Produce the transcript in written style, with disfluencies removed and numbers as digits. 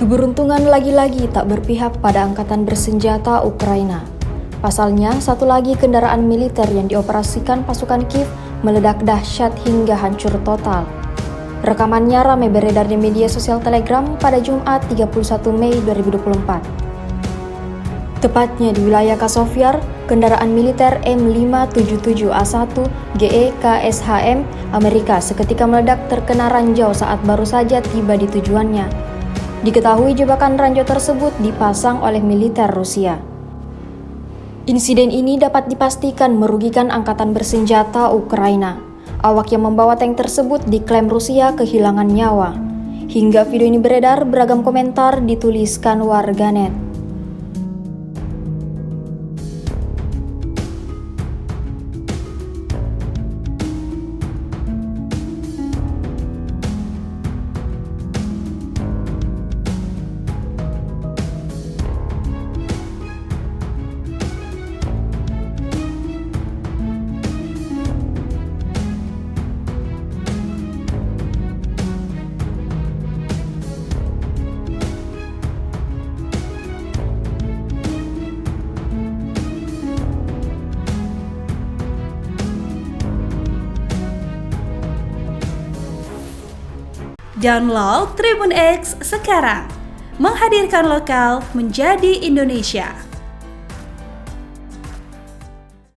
Keberuntungan lagi-lagi tak berpihak pada angkatan bersenjata Ukraina. Pasalnya, satu lagi kendaraan militer yang dioperasikan pasukan Kiev meledak dahsyat hingga hancur total. Rekamannya ramai beredar di media sosial Telegram pada Jumat 31 Mei 2024. Tepatnya di wilayah Kasovyar, kendaraan militer M577A1 GE KSHM Amerika seketika meledak terkena ranjau saat baru saja tiba di tujuannya. Diketahui jebakan ranjau tersebut dipasang oleh militer Rusia. Insiden ini dapat dipastikan merugikan angkatan bersenjata Ukraina. Awak yang membawa tank tersebut diklaim Rusia kehilangan nyawa. Hingga video ini beredar, beragam komentar dituliskan warganet. Download Tribun X sekarang, menghadirkan lokal menjadi Indonesia.